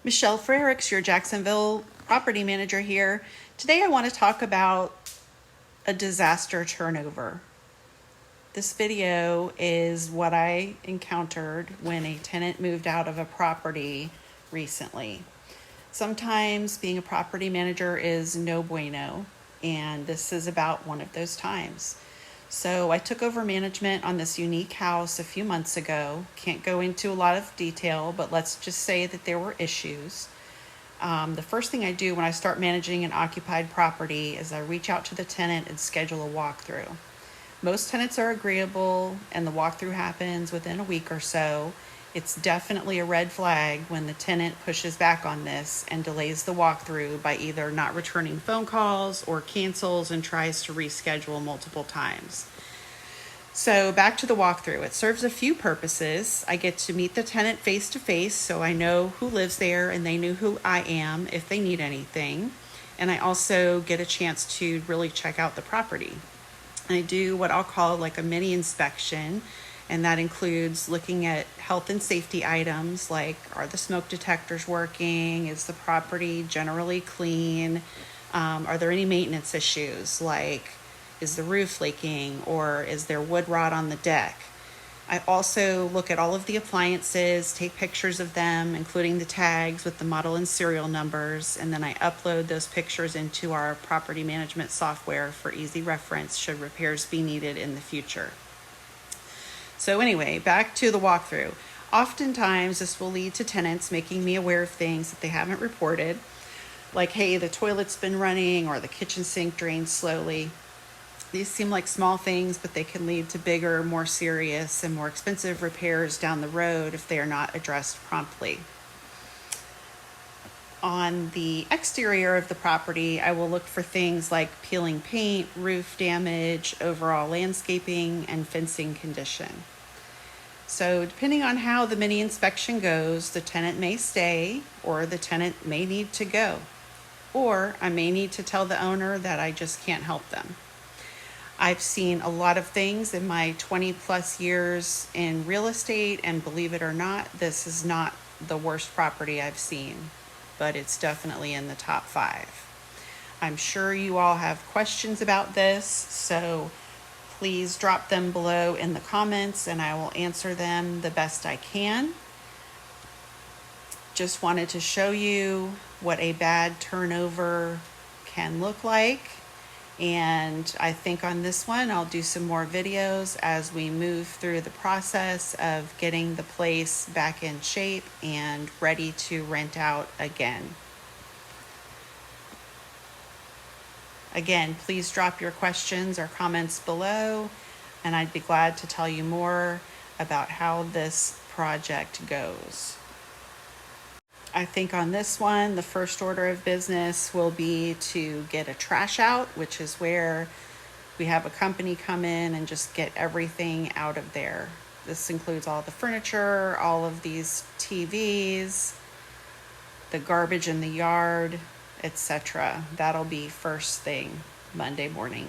Michelle Frericks, your Jacksonville property manager here. Today I want to talk about a disaster turnover. This video is what I encountered when a tenant moved out of a property recently. Sometimes being a property manager is no bueno, and this is about one of those times. So I took over management on this unique house a few months ago. Can't go into a lot of detail, but let's just say that there were issues. The first thing I do when I start managing an occupied property is I reach out to the tenant and schedule a walkthrough. Most tenants are agreeable and the walkthrough happens within a week or so. It's definitely a red flag when the tenant pushes back on this and delays the walkthrough by either not returning phone calls or cancels and tries to reschedule multiple times. So back to the walkthrough. It serves a few purposes. I get to meet the tenant face to face, so I know who lives there and they know who I am if they need anything. And I also get a chance to really check out the property. I do what I'll call like a mini inspection, and that includes looking at health and safety items like, are the smoke detectors working? Is the property generally clean? Are there any maintenance issues, like is the roof leaking or is there wood rot on the deck? I also look at all of the appliances, take pictures of them, including the tags with the model and serial numbers, and then I upload those pictures into our property management software for easy reference should repairs be needed in the future. So anyway, back to the walkthrough. Oftentimes this will lead to tenants making me aware of things that they haven't reported, like, hey, the toilet's been running or the kitchen sink drains slowly. These seem like small things, but they can lead to bigger, more serious, and more expensive repairs down the road if they are not addressed promptly. On the exterior of the property, I will look for things like peeling paint, roof damage, overall landscaping, and fencing condition. So depending on how the mini inspection goes, the tenant may stay or the tenant may need to go. Or I may need to tell the owner that I just can't help them. I've seen a lot of things in my 20 plus years in real estate, and believe it or not, this is not the worst property I've seen, but it's definitely in the top 5. I'm sure you all have questions about this, so please drop them below in the comments and I will answer them the best I can. Just wanted to show you what a bad turnover can look like. And I think on this one, I'll do some more videos as we move through the process of getting the place back in shape and ready to rent out again. Again, please drop your questions or comments below, and I'd be glad to tell you more about how this project goes. I think on this one, the first order of business will be to get a trash out, which is where we have a company come in and just get everything out of there. This includes all the furniture, all of these TVs, the garbage in the yard, etc. That'll be first thing Monday morning.